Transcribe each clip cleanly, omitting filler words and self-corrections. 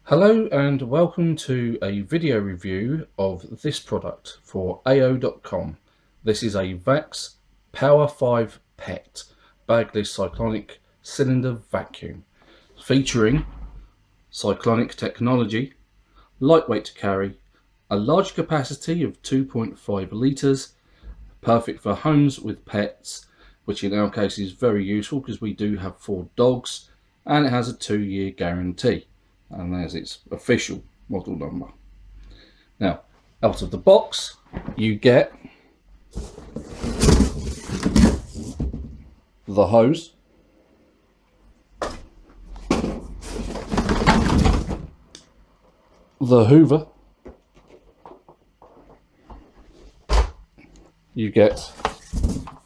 Hello and welcome to a video review of this product for AO.com. This is a Vax Power 5 Pet bagless cyclonic cylinder vacuum featuring cyclonic technology, lightweight to carry, a large capacity of 2.5 litres, perfect for homes with pets, which in our case is very useful because we do have 4 dogs, and it has a 2-year guarantee. And there's its official model number. Now, out of the box, you get the hose, the Hoover, you get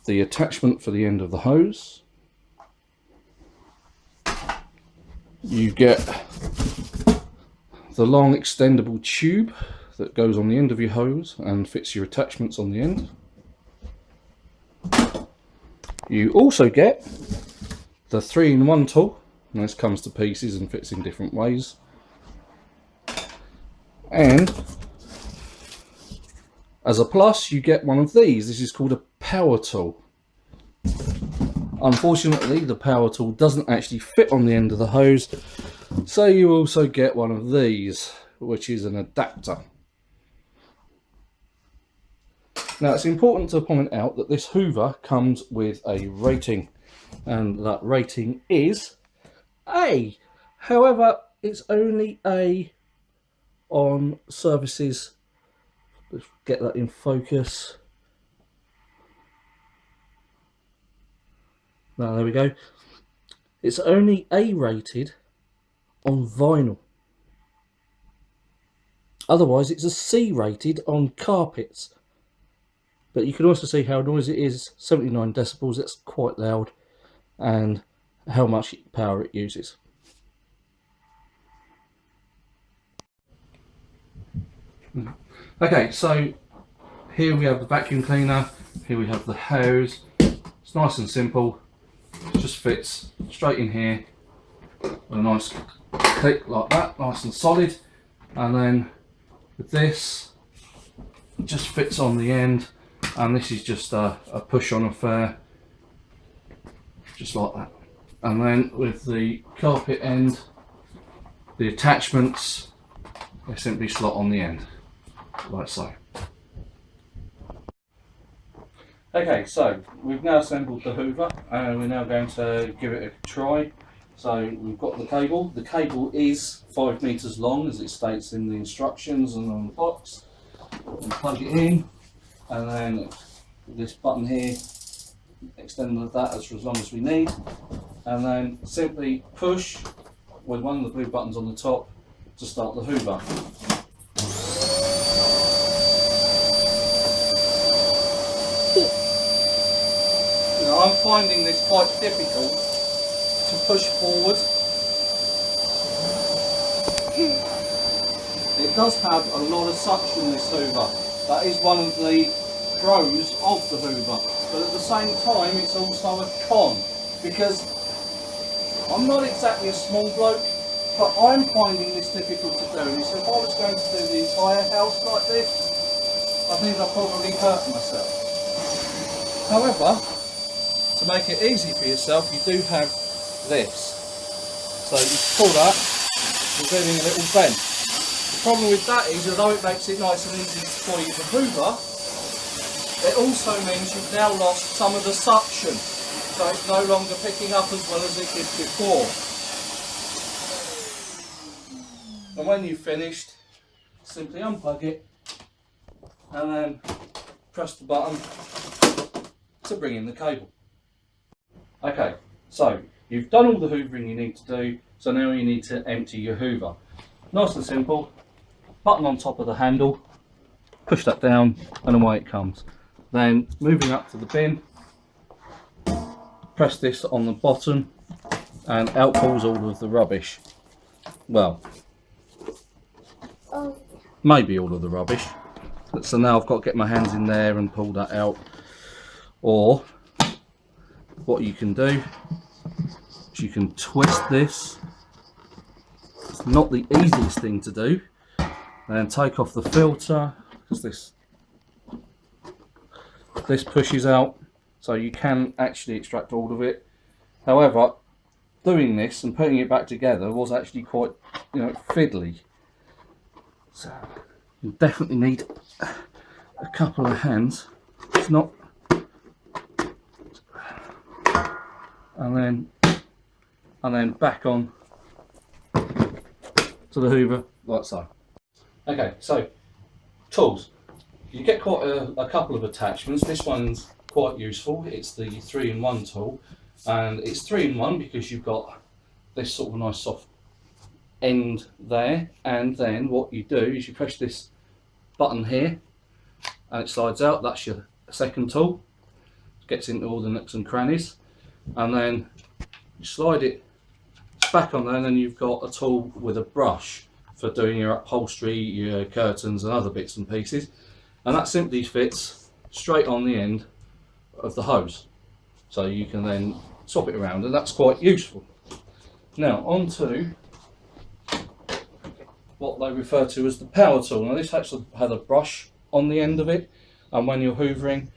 the attachment for the end of the hose, you get the long extendable tube that goes on the end of your hose and fits your attachments on the end. You also get the 3-in-1 tool, and this comes to pieces and fits in different ways. And as a plus, you get one of these. This is called a power tool. Unfortunately, the power tool doesn't actually fit on the end of the hose, so you also get one of these, which is an adapter. Now, it's important to point out that this Hoover comes with a rating, and that rating is A. However, it's only A on services. Let's get that in focus. Now, there we go. It's only A rated on vinyl. Otherwise, it's a C rated on carpets. But you can also see how noisy it is. 79 decibels, that's quite loud, and how much power it uses. Okay, so here we have the vacuum cleaner, here we have the hose. It's nice and simple. It just fits straight in here with a nice click like that, nice and solid. And then with this, it just fits on the end, and this is just a push on affair, just like that. And then with the carpet end, the attachments, they simply slot on the end, like so. Okay, so we've now assembled the Hoover and we're now going to give it a try. So we've got the cable. The cable is 5 meters long, as it states in the instructions and on the box. We plug it in, and then this button here, extend that as for as long as we need, and then simply push with one of the blue buttons on the top to start the Hoover. Now, I'm finding this quite difficult to push forward. It does have a lot of suction, this Hoover. That is one of the pros of the Hoover, but at the same time it's also a con, because I'm not exactly a small bloke, but I'm finding this difficult to do. So if I was going to do the entire house like this, I think I'd probably hurt myself. However, to make it easy for yourself, you do have this. So you pull that, you're getting a little bend. The problem with that is, although it makes it nice and easy for you to hoover, it also means you've now lost some of the suction. So it's no longer picking up as well as it did before. And when you've finished, simply unplug it and then press the button to bring in the cable. Okay, so you've done all the hoovering you need to do, so now you need to empty your Hoover. Nice and simple, button on top of the handle, push that down and away it comes. Then moving up to the bin, press this on the bottom and out pulls all of the rubbish. Well, maybe all of the rubbish. So now I've got to get my hands in there and pull that out. Or what you can do is you can twist this. It's not the easiest thing to do. And take off the filter, because this pushes out, so you can actually extract all of it. However, doing this and putting it back together was actually quite, fiddly. So you definitely need a couple of hands. It's not, and then back on to the Hoover like so. Okay, so tools. You get quite a couple of attachments. This one's quite useful. It's the 3-in-1 tool, and it's 3-in-1 because you've got this sort of nice soft end there, and then what you do is you press this button here and it slides out. That's your second tool. It gets into all the nooks and crannies, and then you slide it back on there, and then you've got a tool with a brush for doing your upholstery, your curtains and other bits and pieces, and that simply fits straight on the end of the hose, so you can then swap it around, and that's quite useful. Now on to what they refer to as the power tool. Now this actually has a brush on the end of it, and when you're hoovering,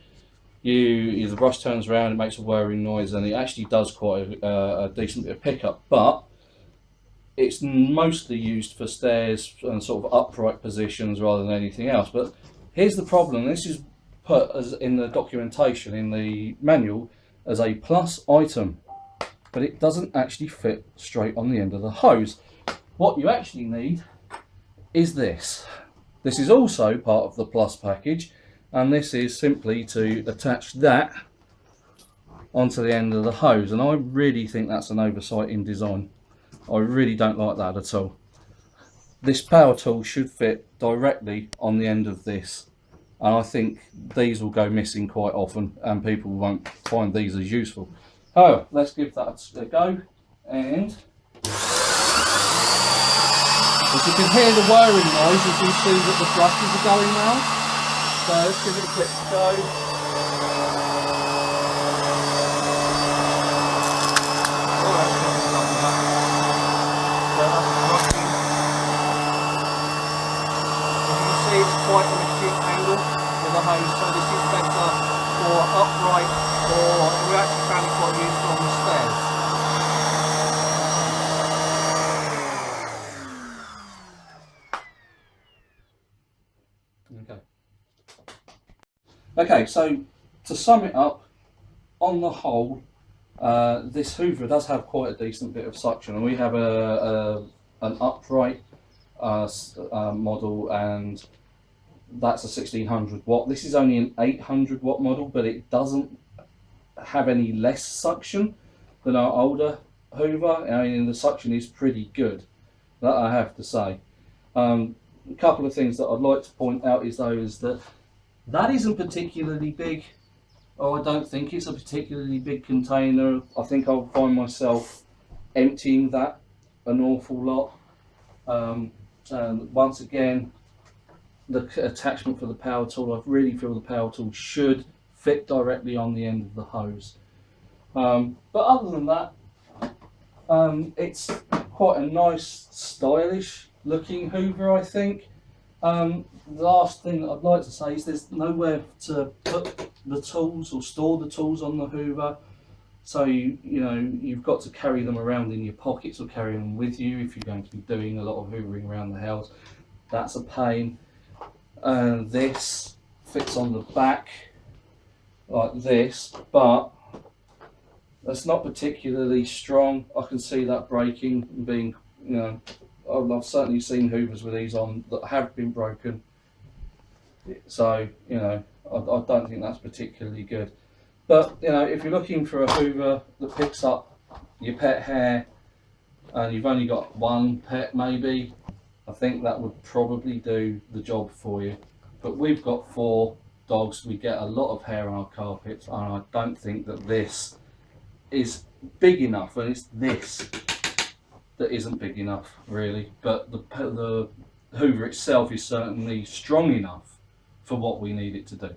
the brush turns around, it makes a whirring noise, and it actually does quite a decent bit of pickup, but it's mostly used for stairs and sort of upright positions rather than anything else. But here's the problem: this is put as in the documentation, in the manual, as a plus item, but it doesn't actually fit straight on the end of the hose. What you actually need is this. This is also part of the plus package, and this is simply to attach that onto the end of the hose, and I really think that's an oversight in design. I really don't like that at all. This power tool should fit directly on the end of this, and I think these will go missing quite often and people won't find these as useful. Oh, let's give that a go, and as you can hear the whirring noise, you can see that the brushes are going round. So let's give it a quick go. It's quite an acute angle with the hose, so this is better for upright, or we actually found it quite useful on the stairs. Okay, so to sum it up, on the whole, this Hoover does have quite a decent bit of suction, and we have an upright model, and that's a 1600 watt. This is only an 800 watt model, but it doesn't have any less suction than our older Hoover. I mean, the suction is pretty good, that I have to say. A couple of things that I'd like to point out is that isn't particularly big. Oh, I don't think it's a particularly big container. I think I'll find myself emptying that an awful lot. And once again, the attachment for the power tool, I really feel the power tool should fit directly on the end of the hose. But other than that, it's quite a nice, stylish looking Hoover, I think. The last thing that I'd like to say is there's nowhere to put the tools or store the tools on the Hoover, so you've got to carry them around in your pockets or carry them with you if you're going to be doing a lot of hoovering around the house. That's a pain. This fits on the back like this, but that's not particularly strong. I can see that breaking and being, I've certainly seen Hoovers with these on that have been broken. So, I don't think that's particularly good. But, if you're looking for a Hoover that picks up your pet hair and you've only got one pet maybe, I think that would probably do the job for you. But we've got 4 dogs, we get a lot of hair on our carpets, and I don't think that this is big enough, and it's this that isn't big enough really. But the Hoover itself is certainly strong enough for what we need it to do.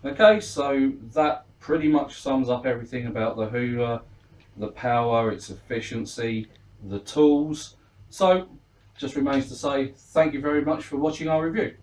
Okay, so that pretty much sums up everything about the Hoover, the power, its efficiency, the tools. So just remains to say thank you very much for watching our review.